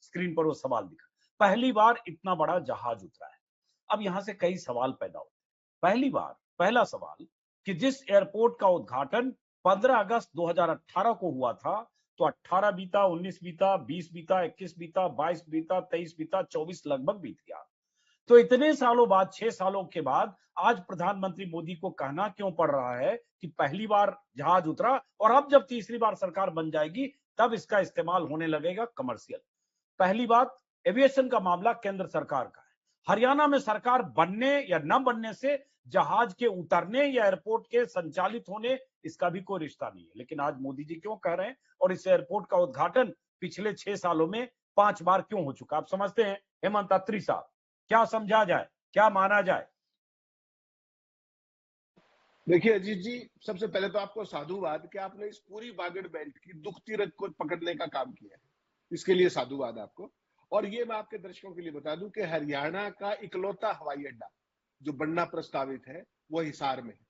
Screen पर वो सवाल दिखा। पहली बार इतना बड़ा जहाज उतरा है। अब यहां से कई सवाल पैदा होते हैं। पहला सवाल कि जिस एयरपोर्ट का उद्घाटन 15 अगस्त 2018 को हुआ था, तो 18 बीता, 19 बीता, 20 बीता, 21 बीता, 22 बीता, 23 बीता, 24 लगभग बीत गया। तो इतने सालों बाद, 6 सालों के बाद आज प्रधानमंत्री मोदी को कहना क्यों पड़ रहा है कि पहली बार जहाज उतरा और अब जब तीसरी बार सरकार बन जाएगी तब इसका इस्तेमाल होने लगेगा कमर्शियल। पहली बात, एविएशन का मामला केंद्र सरकार का है। हरियाणा में सरकार बनने या न बनने से जहाज के उतरने या एयरपोर्ट के संचालित होने इसका भी कोई रिश्ता नहीं है। लेकिन आज मोदी जी क्यों कह रहे हैं और इस एयरपोर्ट का उद्घाटन पिछले 6 सालों में 5 बार क्यों हो चुका? आप समझते हैं हेमंत अत्री साहब, क्या समझा जाए, क्या माना जाए? देखिए अजीत जी, सबसे पहले तो आपको साधुवाद कि आपने इस पूरी वागड़ बेल्ट की दुखती रग को पकड़ने का काम किया है। इसके लिए साधुवाद आपको। और ये मैं आपके दर्शकों के लिए बता दूं कि हरियाणा का इकलौता हवाई अड्डा जो बनना प्रस्तावित है वो हिसार में है।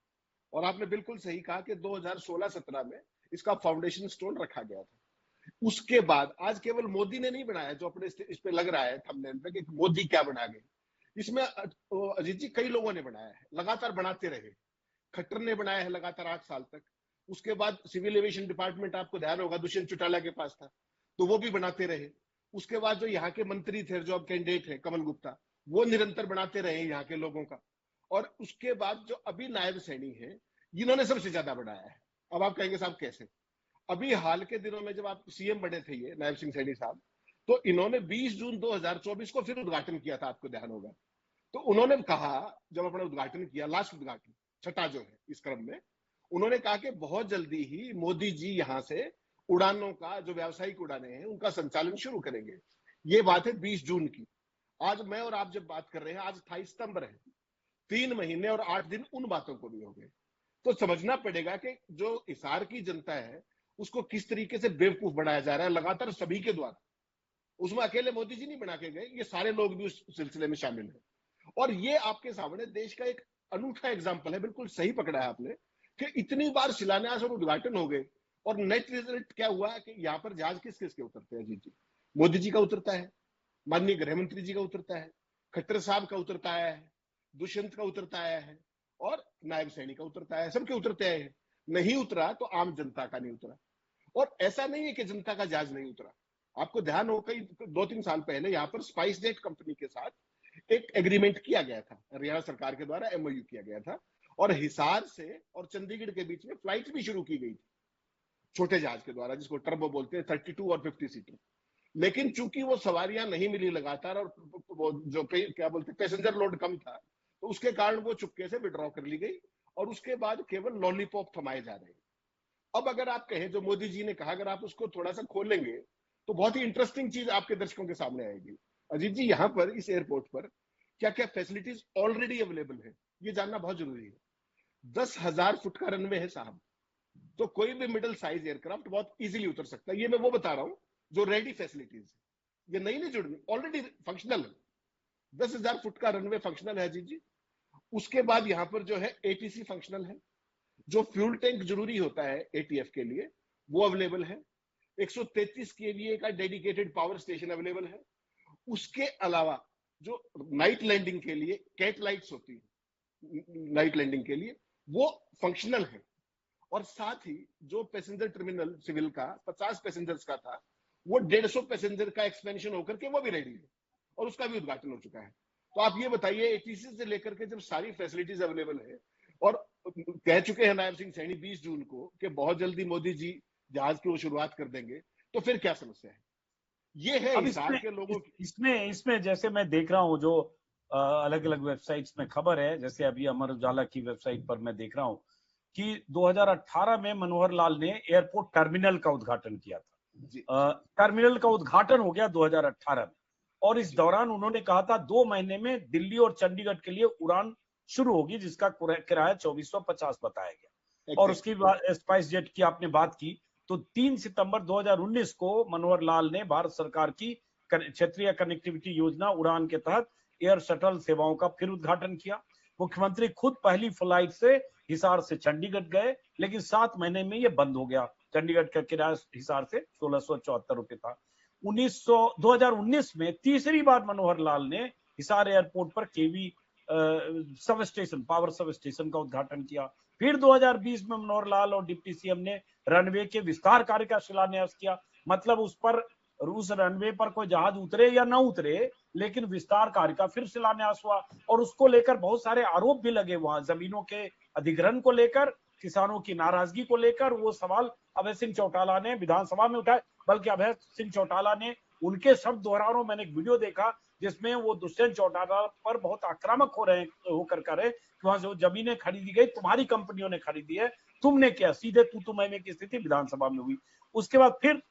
और आपने बिल्कुल सही कहा कि 2016-17 में इसका फाउंडेशन स्टोन रखा गया था। उसके बाद आज केवल मोदी ने नहीं बनाया, जो अपने इस पे लग रहा है थंबनेल पे कि मोदी क्या बना गए। इसमें अजीत जी कई लोगों ने बनाया है, लगातार बनाते रहे। खट्टर ने बनाया है लगातार 8 साल तक। उसके बाद सिविल एविएशन डिपार्टमेंट आपको ध्यान होगा दुष्यंत चौटाला के पास था, तो वो भी बनाते रहे। उसके बाद जो यहाँ के मंत्री थे, जो अब कैंडिडेट है कमल गुप्ता, वो निरंतर बनाते रहे यहाँ के लोगों का। और उसके बाद जो अभी नायब सैनी है, इन्होंने सबसे ज्यादा बनाया है। अब आप कहेंगे साहब कैसे? अभी हाल के दिनों में जब आप सीएम बने थे ये नायब सिंह सैनी साहब, तो इन्होंने 20 जून 2024 को फिर उद्घाटन किया था, आपको ध्यान होगा। तो उन्होंने कहा, जब अपना उद्घाटन किया, लास्ट उद्घाटन छठा जो है इस क्रम में, उन्होंने कहा कि बहुत जल्दी ही मोदी जी यहां से उड़ानों का, जो व्यावसायिक उड़ानें हैं, उनका संचालन शुरू करेंगे। ये बात है 20 जून की। आज मैं और आप जब बात कर रहे हैं, आज 28 सितंबर है। 3 महीने और 8 दिन उन बातों को भी हो गए। तो समझना पड़ेगा कि जो हिसार की जनता है उसको किस तरीके से बेवकूफ बनाया जा रहा है लगातार सभी के द्वारा। उसमें अकेले मोदी जी नहीं बना के गए, ये सारे लोग भी उस सिलसिले में शामिल हैं। और ये आपके सामने देश का एक अनूठा एग्जाम्पल है, बिल्कुल सही पकड़ा है आपने, कि इतनी बार शिलान्यास और उद्घाटन हो गए और नेट रिजल्ट क्या हुआ कि यहाँ पर जहाज किस किस के उतरते हैं? जी, मोदी जी का उतरता है, माननीय गृह मंत्री जी का उतरता है, खट्टर साहब का उतरता आया है, दुष्यंत का उतरता आया है और नायब सैनी का उतरता है। सबके उतरते आए हैं। नहीं उतरा तो आम जनता का नहीं उतरा। और ऐसा नहीं है कि जनता का जहाज नहीं उतरा। आपको ध्यान हो, कई 2-3 साल पहले यहाँ पर स्पाइस जेट कंपनी के साथ एक एग्रीमेंट किया गया था, हरियाणा सरकार के द्वारा एमओयू किया गया था, और हिसार से और चंडीगढ़ के बीच में फ्लाइट भी शुरू की गई थी छोटे जहाज के द्वारा, जिसको टर्बो बोलते हैं, 32 और 50 सीटर। लेकिन चूंकि वो सवारियां नहीं मिली लगातार और वो जो क्या बोलते पैसेंजर लोड कम था, तो उसके कारण वो चुपके से विड्रॉ कर ली गई और उसके बाद केवल लॉलीपॉप थमाए जा रहे हैं। अब अगर आप कहें, जो मोदी जी ने कहा, अगर आप उसको थोड़ा सा खोलेंगे तो बहुत ही इंटरेस्टिंग चीज आपके दर्शकों के सामने आएगी। अजीत जी, यहाँ पर इस एयरपोर्ट पर क्या क्या फैसिलिटीज ऑलरेडी अवेलेबल है, ये जानना बहुत जरूरी है। 10,000 फुट का रनवे है साहब, तो कोई भी मिडिल साइज एयरक्राफ्ट बहुत इजीली उतर सकता है। ये मैं वो बता रहा हूं जो रेडी फैसिलिटीज है, ये नई नहीं जुड़नी, ऑलरेडी फंक्शनल है। 10,000 फुट का रनवे फंक्शनल है अजीत जी। उसके बाद यहाँ पर जो है एटीसी फंक्शनल है, जो फ्यूल टैंक जरूरी होता है एटीएफ के लिए वो अवेलेबल है। 133 केवीए का डेडिकेटेड पावर स्टेशन अवेलेबल है। उसके अलावा जो नाइट लैंडिंग के लिए कैट लाइट्स होती है, नाइट लैंडिंग के लिए वो फंक्शनल है। और साथ ही जो पैसेंजर टर्मिनल सिविल का 50 पैसेंजर्स का था, वो 150 पैसेंजर का एक्सपेंशन होकर के वो भी रेडी है और उसका भी उद्घाटन हो चुका है। तो आप ये बताइए, एटीसी से लेकर के जब सारी फैसिलिटीज अवेलेबल है और कह चुके हैं नायब सिंह सैनी 20 जून को कि बहुत जल्दी मोदी जी जहाज की वो शुरुआत कर देंगे, तो फिर क्या समस्या है? ये है अब हिसार के लोगों की। इसमें जैसे मैं देख रहा हूँ, जो अलग अलग वेबसाइट्स में खबर है, जैसे अभी अमर उजाला की वेबसाइट पर मैं देख रहा हूँ कि 2018 में मनोहर लाल ने एयरपोर्ट टर्मिनल का उद्घाटन किया था। टर्मिनल का उद्घाटन हो गया 2018 में, और इस दौरान उन्होंने कहा था 2 महीने में दिल्ली और चंडीगढ़ के लिए उड़ान शुरू होगी, जिसका किराया 2450 बताया गया। और उसकी स्पाइस जेट की आपने बात की, तो 3 सितंबर 2019 को मनोहर लाल ने भारत सरकार की क्षेत्रीय कनेक्टिविटी योजना उड़ान के तहत एयर शटल सेवाओं का फिर उद्घाटन किया। मुख्यमंत्री खुद पहली फ्लाइट से हिसार से चंडीगढ़ गए, लेकिन 7 महीने में ये बंद हो गया। चंडीगढ़ का किराया हिसार से 1674 रुपए था। 2019 में तीसरी बार मनोहर लाल ने हिसार एयरपोर्ट पर केवी sub station, power sub station का उद्घाटन किया। फिर 2020 में मनोहर लाल और डिप्टी सीएम ने रनवे के विस्तार कार्य का शिलान्यास किया। मतलब उस रनवे पर कोई जहाज उतरे या ना उतरे, लेकिन विस्तार कार्य का फिर शिलान्यास हुआ। और उसको लेकर बहुत सारे आरोप भी लगे वहां, जमीनों के अधिग्रहण को लेकर, किसानों की नाराजगी को लेकर। वो सवाल अभय सिंह चौटाला ने विधानसभा में उठाए, बल्कि अभय सिंह चौटाला ने उनके शब्द दोहरा रहा हूं, मैंने एक वीडियो देखा जिसमें वो दुष्यंत चौटाला पर बहुत आक्रामक होकर कह रहे कि वहां जो जमीनें खरीदी गई तुम्हारी कंपनियों ने खरीदी है, तुमने क्या, सीधे तू मैं की स्थिति विधानसभा में हुई। उसके बाद फिर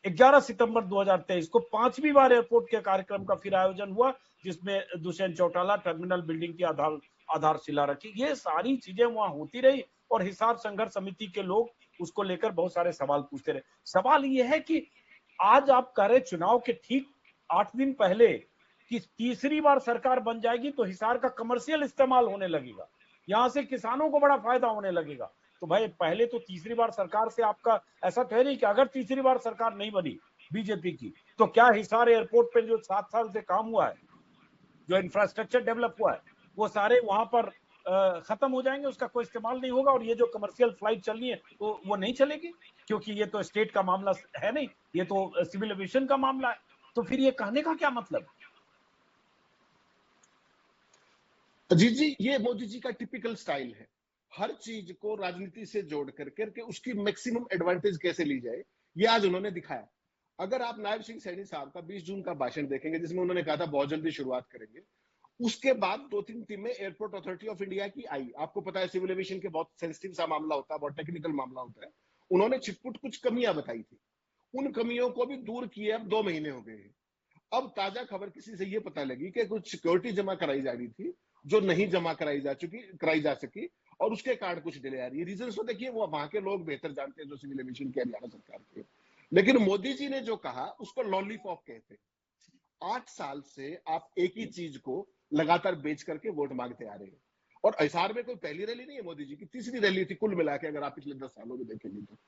11 सितंबर 2023 को 5वीं बार एयरपोर्ट के कार्यक्रम का फिर आयोजन हुआ, जिसमें दुष्यंत चौटाला टर्मिनल बिल्डिंग की आधारशिला रखी। ये सारी चीजें वहां होती रही और हिसार संघर्ष समिति के लोग उसको लेकर बहुत सारे सवाल पूछते रहे। सवाल ये है कि आज आप कह रहे चुनाव के ठीक 8 दिन पहले कि तीसरी बार सरकार बन जाएगी तो हिसार का कमर्शियल इस्तेमाल होने लगेगा, यहां से किसानों को बड़ा फायदा होने लगेगा। तो भाई पहले तो तीसरी बार सरकार से आपका ऐसा कह रही कि अगर तीसरी बार सरकार नहीं बनी बीजेपी की, तो क्या हिसार एयरपोर्ट पे जो 7 साल से काम हुआ है, जो इंफ्रास्ट्रक्चर डेवलप हुआ है, वो सारे वहां पर खत्म हो जाएंगे, उसका कोई इस्तेमाल नहीं होगा। और ये जो कमर्शियल फ्लाइट चलनी है तो वो नहीं चलेगी, क्योंकि ये तो स्टेट का मामला है नहीं, ये तो सिविल एविएशन का मामला है। तो फिर ये कहने का क्या मतलब? जी, ये मोदी जी का टिपिकल स्टाइल है, हर चीज को राजनीति से जोड़ करके उसकी मैक्सिमम एडवांटेज कैसे ली जाए, ये आज उन्होंने दिखाया। अगर आप नायब सिंह सैनी साहब का 20 जून का भाषण देखेंगे, जिसमें उन्होंने कहा था बहुत जल्दी शुरुआत करेंगे, उसके बाद 2-3 टीमें एयरपोर्ट अथॉरिटी ऑफ इंडिया की आई। आपको पता है सिविल एविएशन के बहुत सेंसिटिव सा मामला होता है, बहुत टेक्निकल मामला होता है। उन्होंने छिटपुट कुछ कमियां बताई थी, उन कमियों को भी दूर किए। अब 2 महीने हो गए हैं। अब ताजा खबर किसी से ये पता लगी कि कुछ सिक्योरिटी जमा कराई जा रही थी जो नहीं जमा कराई जा सकी, और उसके कारण कुछ डिले आ रही है। रीजन तो देखिए वो वहां के लोग बेहतर जानते हैं, जो सिविल एविएशन के हरियाणा सरकार के। लेकिन मोदी जी ने जो कहा उसको लॉलीपॉप कहते हैं। 8 साल से आप एक ही चीज को लगातार बेच करके वोट मांगते आ रहे हैं। और हिसार में कोई पहली रैली नहीं है मोदी जी की, तीसरी रैली थी कुल मिला के, अगर आप पिछले 10 सालों में देखेंगे तो।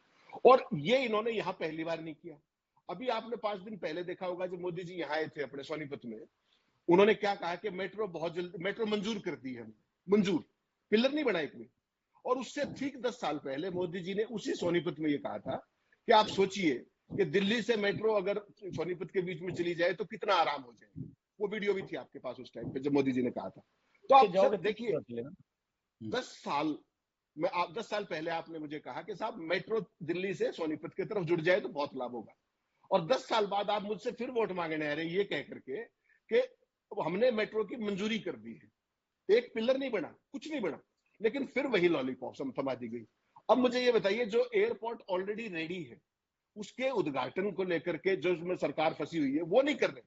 और ये इन्होंने यहां पहली बार नहीं किया। अभी आपने 5 दिन पहले देखा होगा जब मोदी जी यहाँ आए थे अपने सोनीपत में, उन्होंने क्या कहा कि मेट्रो बहुत जल्दी, मेट्रो मंजूर कर दी है, मंजूर, पिलर नहीं बना एक भी। और उससे ठीक 10 साल पहले मोदी जी ने उसी सोनीपत में ये कहा था कि आप सोचिए कि दिल्ली से मेट्रो अगर सोनीपत के बीच में चली जाए तो कितना आराम हो जाए। वो वीडियो भी थी आपके पास उस टाइम पे जब मोदी जी ने कहा था। तो आप सर देखिए 10 साल में, आप 10 साल पहले आपने मुझे कहा कि साहब मेट्रो दिल्ली से सोनीपत की तरफ जुड़ जाए तो बहुत लाभ होगा, और 10 साल बाद आप मुझसे फिर वोट मांगने आ रहे हैं ये कह करके कि हमने मेट्रो की मंजूरी कर दी है, एक पिलर नहीं बना, कुछ नहीं बना, लेकिन फिर वही लॉलीपॉप थमा दी गई। अब मुझे ये बताइए, जो एयरपोर्ट ऑलरेडी रेडी है उसके उद्घाटन को लेकर के जो उसमें सरकार फंसी हुई है वो नहीं कर रहे,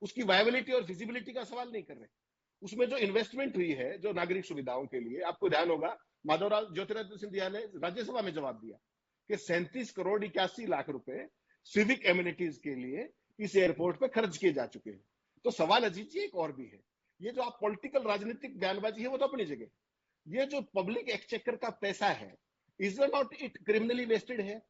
उसकी वायबिलिटी और फिजिबिलिटी का सवाल नहीं कर रहे। उसमें जो इन्वेस्टमेंट हुई है जो नागरिक सुविधाओं के लिए, आपको ध्यान होगा माधवराव ज्योतिरादित्य सिंधिया ने राज्यसभा में जवाब दिया कि 37 करोड़ 81 लाख रुपए सिविक एमिनिटीज के लिए इस एयरपोर्ट पे खर्च किए जा चुके हैं। तो सवाल अजीत जी एक और भी है, ये जो आप पॉलिटिकल राजनीतिक बयानबाजी है वो तो अपनी जगह, ये जो पब्लिक एक्सचेकर का पैसा है, is not it criminally wasted है?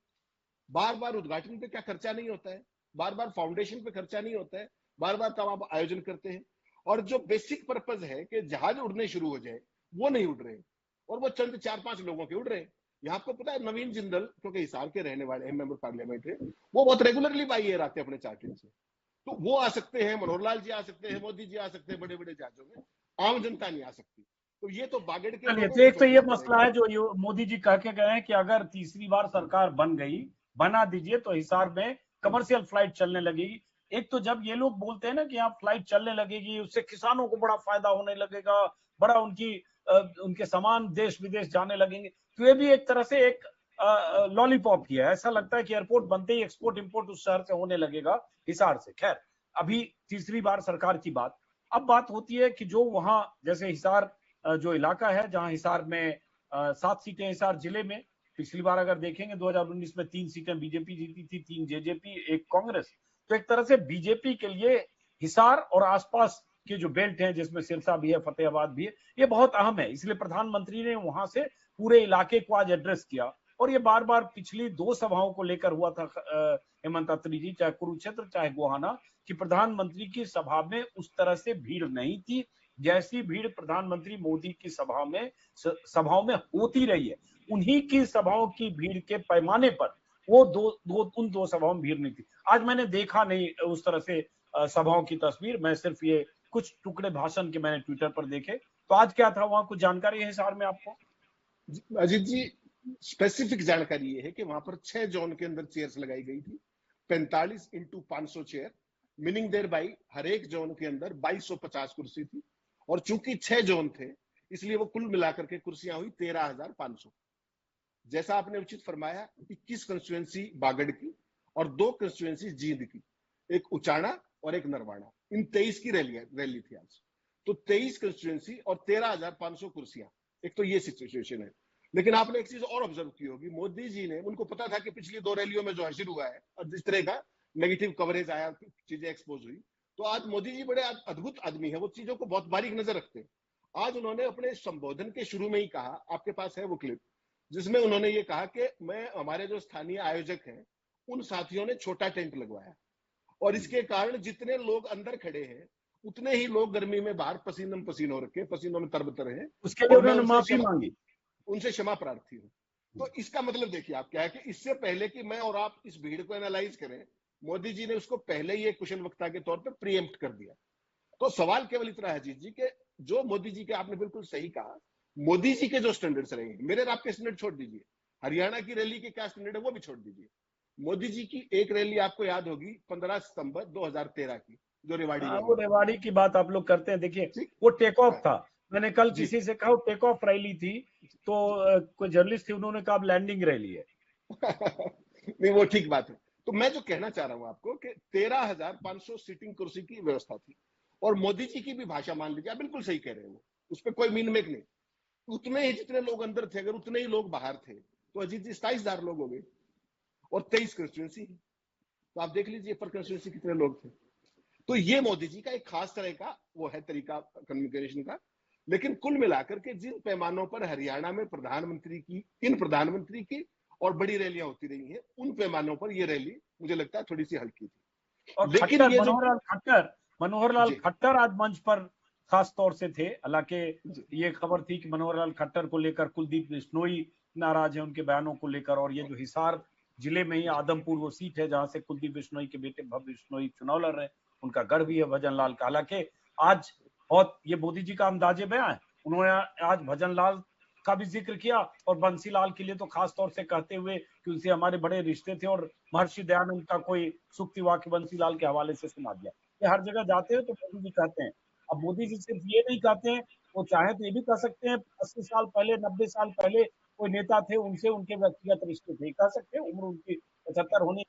बार बार उद्घाटन पे क्या खर्चा नहीं होता है, बार बार फाउंडेशन पे खर्चा नहीं होता है, बार बार तब आप आयोजन करते हैं, और जो बेसिक पर्पज है कि जहाज उड़ने शुरू हो जाए वो नहीं उड़ रहे हैं, और वो चंद 4-5 लोगों के उड़ रहे हैं। यहाँ आपको पता है नवीन जिंदल, क्योंकि हिसार के रहने वाले हैं, मेंबर पार्लियामेंट है, वो बहुत रेगुलरली बाई एयर आते हैं अपने चार्टिंग से, तो वो आ सकते हैं, मनोहर लाल जी आ सकते हैं, मोदी जी आ सकते हैं बड़े बड़े जहाजों में, आम जनता नहीं आ सकती। तो ये तो बागड़ के चलिए, लोगों तो को एक तो ये सोचना मसला पड़ेगा। है जो मोदी जी कह के गए हैं कि अगर तीसरी बार सरकार बन गई, बना दीजिए तो हिसार में कमर्शियल फ्लाइट चलने लगेगी। एक तो जब ये लोग बोलते हैं ना कि यहाँ फ्लाइट चलने लगेगी, उससे किसानों को बड़ा फायदा होने लगेगा, बड़ा उनके सामान देश विदेश जाने लगेंगे, तो ये भी एक तरह से एक लॉलीपॉप ही है। ऐसा लगता है कि एयरपोर्ट बनते ही एक्सपोर्ट इंपोर्ट उस शहर से होने लगेगा, हिसार से। खैर, अभी तीसरी बार सरकार की बात, अब बात होती है कि जो वहां जैसे हिसार जो इलाका है, जहां हिसार में 7 सीटें हिसार जिले में, पिछली बार अगर देखेंगे 2019 में 3 सीटें बीजेपी जीती थी, 3 जेजेपी, 1 कांग्रेस। तो एक तरह से बीजेपी के लिए हिसार और आसपास के जो बेल्ट हैं, जिसमें सिरसा भी है, फतेहाबाद भी है, ये बहुत अहम है। इसलिए प्रधानमंत्री ने वहां से पूरे इलाके को आज एड्रेस किया, और ये बार बार पिछली 2 सभाओं को लेकर हुआ था हेमंत अत्री जी, चाहे कुरुक्षेत्र, चाहे गोहाना, कि प्रधानमंत्री की सभा में उस तरह से भीड़ नहीं थी जैसी भीड़ प्रधानमंत्री मोदी की सभाओं में होती रही है। उन्हीं की सभाओं की भीड़ के पैमाने पर वो उन दो सभाओं में भीड़ नहीं थी। आज मैंने देखा नहीं उस तरह से सभाओं की तस्वीर, मैं सिर्फ ये कुछ टुकड़े भाषण के मैंने ट्विटर पर देखे। तो आज क्या था वहां, कुछ जानकारी है हिसार में आपको? अजीत जी, स्पेसिफिक जानकारी ये है कि वहां पर 6 जोन के अंदर चेयर्स लगाई गई थी, 45 into 500 chair, meaning there by हर एक जोन के अंदर 2250 कुर्सी थी। और चूंकि 6 जोन थे, इसलिए वो कुल मिलाकर के कुर्सियां हुई 13,500। जैसा आपने उचित फरमाया, 21 कंस्टिट्युएंसी बागड़ की और 2 कंस्टिट्युएंसी जींद की, एक उचाना और एक नरवाड़ा, इन 23 की रैली थी आज। तो 23 कंस्टिट्युएंसी और 13,500 कुर्सियां, एक तो ये सिचुएशन है। लेकिन आपने एक चीज और ऑब्जर्व की होगी, मोदी जी ने, उनको पता था कि पिछली 2 रैलियों में जो हासिल हुआ है और जिस तरह का नेगेटिव कवरेज आया, चीजें एक्सपोज हुई, तो आज मोदी जी बड़े अद्भुत आदमी है, वो चीजों को बहुत बारीक नजर रखते हैं। आज उन्होंने अपने संबोधन के शुरू में ही कहा, आपके पास है वो क्लिप, जिसमें उन्होंने ये कहा कि मैं, हमारे जो स्थानीय आयोजक हैं, उन साथियों ने छोटा टेंट लगवाया और इसके कारण जितने लोग अंदर खड़े हैं उतने ही लोग गर्मी में बाहर पसीनों पसीन हो रखे, पसीनों में तरबतर हैं। उसके लिए और मैं उन्होंने माफी मांगी। उनसे क्षमा प्रार्थी हूं। तो इसका मतलब देखिए आप क्या है कि इससे पहले कि मैं और आप इस भीड़ को एनालाइज करें, मोदी जी ने उसको पहले ही एक कुशल वक्ता के तौर पर प्रीएम्प्ट कर दिया। तो सवाल केवल इतना है अजीत जी के, जो मोदी जी के, आपने बिल्कुल सही कहा, मोदी जी के जो स्टैंडर्ड्स रहेंगे, मेरे और आपके स्टैंडर्ड छोड़ दीजिए, हरियाणा की रैली के क्या स्टैंडर्ड है वो भी छोड़ दीजिए। मोदी जी की एक रैली आपको याद होगी 15 सितंबर 2013 की, जो रेवाड़ी में वो हुई थी। रेवाड़ी की बात आप लोग करते हैं, देखिए ठीक। वो टेक ऑफ हाँ। था। मैंने कल जी। किसी से कहा वो टेक ऑफ रैली थी, तो कोई जर्नलिस्ट थी, उन्होंने कहा अब लैंडिंग रैली है। नहीं, वो ठीक बात है। तो मैं जो कहना चाह रहा हूं आपको कि 13,500 सीटिंग कुर्सी की व्यवस्था थी, और मोदी जी की भी भाषा मान लीजिए, आप बिल्कुल सही कह रहे हो, उस पर कोई मीन मेक नहीं। उतने ही जितने लोग अंदर थे, अगर उतने ही लोग बाहर थे, तो अजीत जी 27,000 लोग हो गए, और 23 कंस्टिट्यूंसी। तो आप देख लीजिए पर कंस्टिट्यूंसी कितने लोग थे। तो ये मोदी जी का एक खास तरह का वो है तरीका कम्युनिकेशन का। लेकिन कुल मिलाकर के जिन पैमानों पर हरियाणा में प्रधानमंत्री की और बड़ी रैलियां होती रही हैं, उन पैमानों पर ये रैली मुझे लगता है थोड़ी सी हल्की और थी। लेकिन खट्टर, ये जो, मनोहर लाल जी खट्टर आज मंच पर खास तौर से थे। हालांकि जी ये खबर थी कि मनोहर लाल खट्टर को लेकर कुलदीप बिश्नोई नाराज है उनके बयानों को लेकर, और ये जो हिसार जिले में ही आदमपुर वो सीट है जहां से कुलदीप बिश्नोई के बेटे भव्य बिश्नोई चुनाव लड़ रहे हैं, उनका गढ़ भी है भजन लाल का। हालांकि आज बहुत ये मोदी जी का अंदाजे बयां है, उन्होंने आज भजन लाल का भी जिक्र किया, और बंसी लाल के लिए तो खास तौर से कहते हुए कि उनसे हमारे बड़े रिश्ते थे, और महर्षि दयानंद का कोई सूक्ति वाक्य बंसी लाल के हवाले से सुना दिया। ये हर जगह जाते हैं तो मोदी जी कहते हैं। अब मोदी जी सिर्फ ये नहीं कहते हैं, वो चाहे तो ये भी कह सकते हैं 80 साल पहले, 90 साल पहले कोई नेता थे, उनसे उनके व्यक्तिगत रिश्ते थे, कह सकते हैं। उम्र उनकी 75 होने,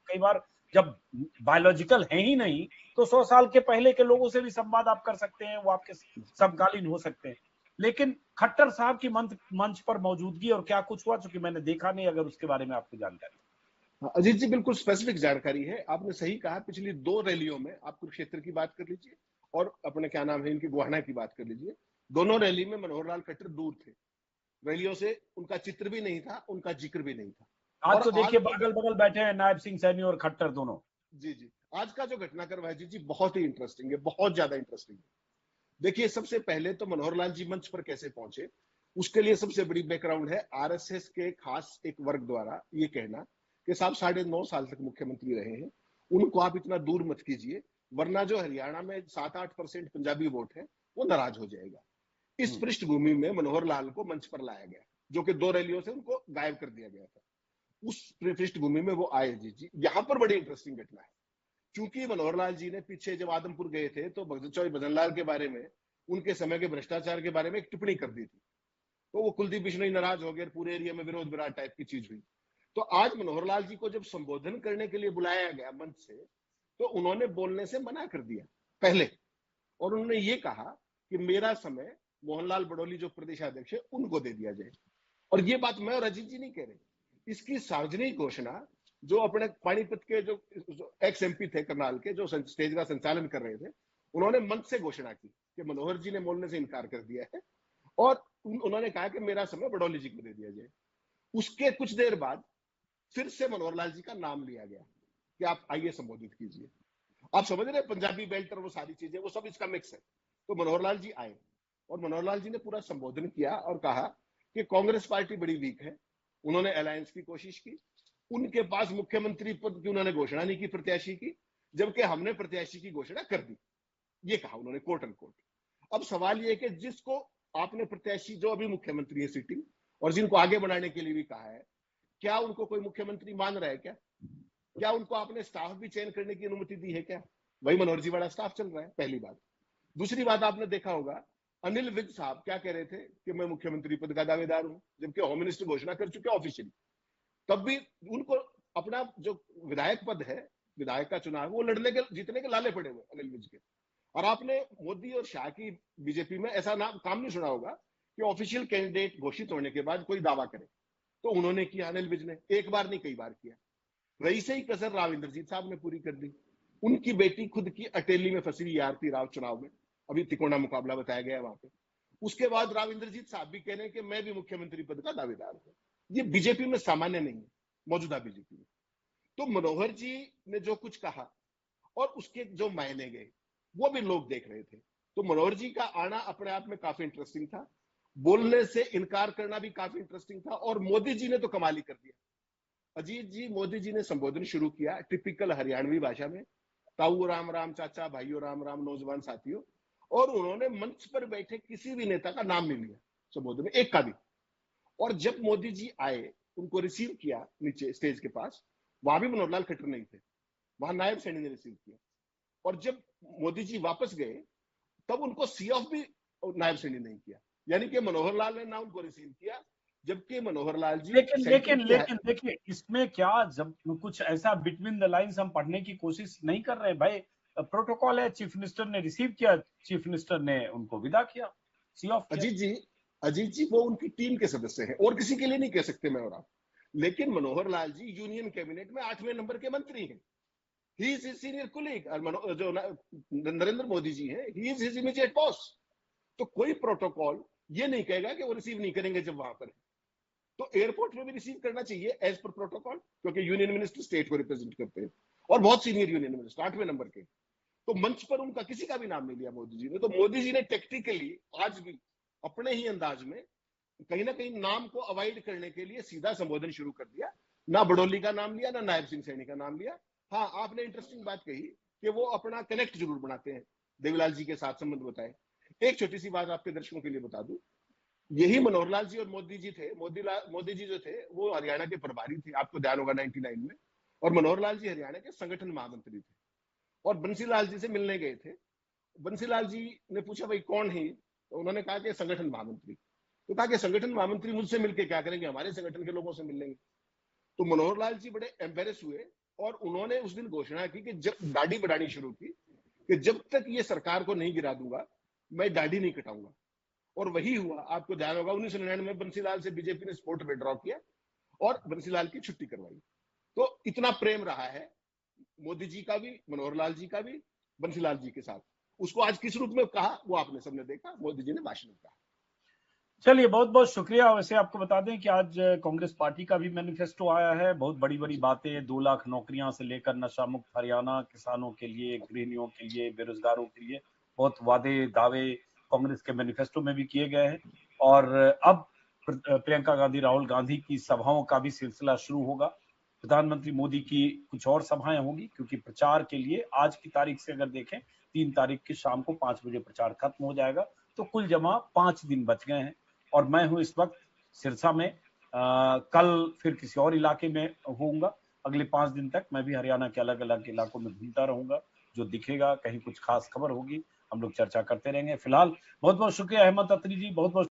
कई बार जब बायोलॉजिकल है ही नहीं, तो 100 साल के पहले के लोगों से भी संवाद आप कर सकते हैं, वो आपके समकालीन हो सकते हैं। लेकिन खट्टर साहब की मंच पर मौजूदगी और क्या कुछ हुआ, चूंकि मैंने देखा नहीं, अगर उसके बारे में आपको जानकारी। अजीत जी, बिल्कुल स्पेसिफिक जानकारी है, आपने सही कहा। पिछली 2 रैलियों में आप कुरुक्षेत्र की बात कर लीजिए और अपने क्या नाम है इनकी गोहाना की बात कर लीजिए, दोनों रैली में मनोहर लाल खट्टर दूर थे, रैलियों से उनका चित्र भी नहीं था, उनका जिक्र भी नहीं था। आज और तो आज देखिए जो, अगल बगल बैठे हैं नायब सिंह सैनी और खट्टर दोनों। जी जी, आज का जो घटनाक्रम है जी बहुत ही इंटरेस्टिंग है, बहुत ज्यादा इंटरेस्टिंग है। देखिए, सबसे पहले तो मनोहर लाल जी मंच पर कैसे पहुंचे, उसके लिए सबसे बड़ी बैकग्राउंड है आरएसएस के खास एक वर्ग द्वारा ये कहना कि साहब 9.5 साल तक मुख्यमंत्री रहे हैं, उनको आप इतना दूर मत कीजिए, वरना जो हरियाणा में 7-8% पंजाबी वोट है वो नाराज हो जाएगा। इस पृष्ठभूमि में मनोहर लाल को मंच पर लाया गया, जो कि 2 रैलियों से उनको गायब कर दिया गया था। उस पृष्ठभूमि में वो आए जी। यहाँ पर बड़ी इंटरेस्टिंग घटना है, क्योंकि मनोहर लाल जी ने पीछे जब आदमपुर गए थे तो भजन लाल के बारे में, उनके समय के भ्रष्टाचार के बारे में एक टिप्पणी कर दी थी, तो वो कुलदीप बिश्नोई नाराज हो गए, पूरे एरिया में विरोध विराट टाइप की चीज हुई। तो आज मनोहर लाल जी को जब संबोधन करने के लिए बुलाया गया मंच से, तो उन्होंने बोलने से मना कर दिया पहले, और उन्होंने ये कहा कि मेरा समय मोहनलाल बडोली जो प्रदेशाध्यक्ष है उनको दे दिया जाए। और ये बात मैं और अजीत जी नहीं कह रहे, इसकी सार्वजनिक घोषणा जो अपने पानीपत के जो एक्स एमपी थे करनाल के, जो स्टेज का संचालन कर रहे थे, उन्होंने मंच से घोषणा की कि मनोहर जी ने बोलने से इनकार कर दिया है, और उन्होंने कहा कि मेरा समय बडौली जी को दे दिया जाए। उसके कुछ देर बाद फिर से मनोहर लाल जी का नाम लिया गया कि आप आइए संबोधित कीजिए। आप समझ रहे हैं, पंजाबी बेल्ट और वो सारी चीजें, वो सब इसका मिक्स है। तो मनोहर लाल जी आए और मनोहर लाल जी ने पूरा संबोधन किया और कहा कि कांग्रेस पार्टी बड़ी वीक है, उन्होंने अलायंस की कोशिश की, उनके पास मुख्यमंत्री पद की उन्होंने घोषणा नहीं की प्रत्याशी की, जबकि हमने प्रत्याशी की घोषणा कर दी। ये कहा उन्होंने कोट एंड कोट। अब सवाल ये कि जिसको आपने प्रत्याशी, जो अभी मुख्यमंत्री है सिटिंग, और जिनको आगे बढ़ाने के लिए भी कहा है, क्या उनको कोई मुख्यमंत्री मान रहा है क्या? क्या उनको आपने स्टाफ भी चयन करने की अनुमति दी है क्या? वही मनोहर जी वाला स्टाफ चल रहा है, पहली बात। दूसरी बात, आपने देखा होगा अनिल विज साहब क्या कह रहे थे कि मैं मुख्यमंत्री पद का दावेदार हूं, जबकि होम मिनिस्टर घोषणा कर चुके ऑफिशियली। तब भी उनको अपना जो विधायक पद है, विधायक का चुनाव, वो लड़ने के जीतने के लाले पड़े हुए अनिल विज के। और आपने मोदी और शाह की बीजेपी में ऐसा नाम काम नहीं सुना होगा कि ऑफिशियल कैंडिडेट घोषित होने के बाद कोई दावा करे। तो उन्होंने किया, अनिल विज ने, एक बार नहीं कई बार किया। वही से ही कसर राव इंद्रजीत साहब ने पूरी कर दी। उनकी बेटी खुद की अटेली में फंसी हुई आरती राव चुनाव में, अभी तिकोना मुकाबला बताया गया वहां पे। उसके बाद राव इंद्रजीत साहब भी कह रहे हैं कि मैं भी मुख्यमंत्री पद का दावेदार हूं। ये बीजेपी में सामान्य नहीं है, मौजूदा बीजेपी में। तो मनोहर जी ने जो कुछ कहा और उसके जो मायने गए, वो भी लोग देख रहे थे। तो मनोहर जी का आना अपने आप में काफी इंटरेस्टिंग था, बोलने से इनकार करना भी काफी इंटरेस्टिंग था। और मोदी जी ने तो कमाल ही कर दिया। अजीत जी, मोदी जी ने संबोधन शुरू किया टिपिकल हरियाणवी भाषा में, ताऊ राम राम चाचा, भाइयों राम राम, नौजवान साथियों। और उन्होंने मंच पर बैठे किसी भी नेता का नाम नहीं लिया संबोधन में, एक का भी। और जब मोदी जी आए, उनको रिसीव किया नीचे स्टेज के पास, वहां भी मनोहर लाल खट्टर नहीं थे, वहां नायब सैनी ने रिसीव किया। और जब मोदी जी वापस गए, तब उनको सी ऑफ भी नायब सैनी नहीं किया, यानी कि मनोहर लाल ने ना उनको रिसीव किया, जबकि मनोहर लाल जी लेकिन सेंटर लेकिन के। लेकिन देखिए, इसमें क्या, जब कुछ ऐसा बिटवीन द लाइंस हम पढ़ने की कोशिश नहीं कर रहे भाई। प्रोटोकॉल है, चीफ मिनिस्टर ने रिसीव किया, चीफ मिनिस्टर ने उनको विदा किया, सी ऑफ किया। अजीत जी, अजीत जी, वो उनकी टीम के सदस्य हैं और किसी के लिए नहीं कह सकते मैं और आप। लेकिन मनोहर लाल जी यूनियन कैबिनेट में 8वें नंबर के मंत्री हैं। He is his senior colleague. और जो नरेंद्र मोदी जी हैं, he is his immediate boss. तो कोई प्रोटोकॉल ये नहीं कहेगा कि वो रिसीव नहीं करेंगे जब वहां पर है। तो एयरपोर्ट में भी रिसीव करना चाहिए एज पर प्रोटोकॉल, क्योंकि यूनियन मिनिस्टर स्टेट को रिप्रेजेंट करते हैं और बहुत सीनियर यूनियन मिनिस्टर 8वें नंबर के। तो मंच पर उनका किसी का भी नाम नहीं लिया मोदी जी ने। तो मोदी जी ने टेक्टिकली आज भी अपने ही अंदाज में कहीं ना कहीं नाम को अवॉइड करने के लिए सीधा संबोधन शुरू कर दिया। ना बडोली का नाम लिया, ना नायब सिंह सैनी का नाम लिया। हाँ, आपने इंटरेस्टिंग बात कही कि वो अपना कनेक्ट जरूर बनाते हैं, देवीलाल जी के साथ संबंध बताए। एक छोटी सी बात आपके दर्शकों के लिए बता दूं, यही मनोहर लाल जी और मोदी जी थे। मोदी जी जो थे वो हरियाणा के प्रभारी थे, आपको ध्यान होगा 99 में। और मनोहर लाल जी हरियाणा के संगठन महामंत्री थे और बंसीलाल जी से मिलने गए थे। बंसीलाल जी ने पूछा भाई कौन है, तो उन्होंने कहा कि संगठन महामंत्री। तो कहा कि संगठन महामंत्री मुझसे मिलकर क्या करेंगे, हमारे संगठन के लोगों से मिल लेंगे। तो मनोहर लाल जी बड़े एम्बेरस हुए और उन्होंने उस दिन घोषणा की कि जब दाढ़ी बढ़ानी शुरू की कि जब तक ये सरकार को नहीं गिरा दूंगा मैं दाढ़ी नहीं कटाऊंगा। और वही हुआ। आपको ध्यान होगा 1999 में बंसीलाल से बीजेपी ने सपोर्ट विड्रॉ किया और बंसीलाल की छुट्टी करवाई। तो इतना प्रेम रहा है मोदी जी का भी, मनोहर लाल जी का भी, बंसीलाल जी के साथ। उसको आज किस रूप में कहा वो आपने सबने देखा, मोदी जी ने भाषण में कहा। चलिए, बहुत बहुत शुक्रिया। वैसे आपको बता दें कि आज कांग्रेस पार्टी का भी मैनिफेस्टो आया है। बहुत बड़ी बड़ी बातें, 2 लाख नौकरियां से लेकर नशा मुक्त हरियाणा, किसानों के लिए, गृहिणियों के लिए, बेरोजगारों के लिए बहुत वादे दावे कांग्रेस के मैनिफेस्टो में भी किए गए हैं। और अब प्रियंका गांधी, राहुल गांधी की सभाओं का भी सिलसिला शुरू होगा। प्रधानमंत्री मोदी की कुछ और सभाएं होंगी, क्योंकि प्रचार के लिए आज की तारीख से अगर देखें, 3 तारीख की शाम को 5 बजे प्रचार खत्म हो जाएगा। तो कुल जमा 5 दिन बच गए हैं। और मैं हूं इस वक्त सिरसा में। कल फिर किसी और इलाके में होऊंगा। अगले 5 दिन तक मैं भी हरियाणा के अलग अलग इलाकों में घूमता रहूंगा। जो दिखेगा, कहीं कुछ खास खबर होगी, हम लोग चर्चा करते रहेंगे। फिलहाल बहुत बहुत शुक्रिया हेमंत अत्री जी, बहुत बहुत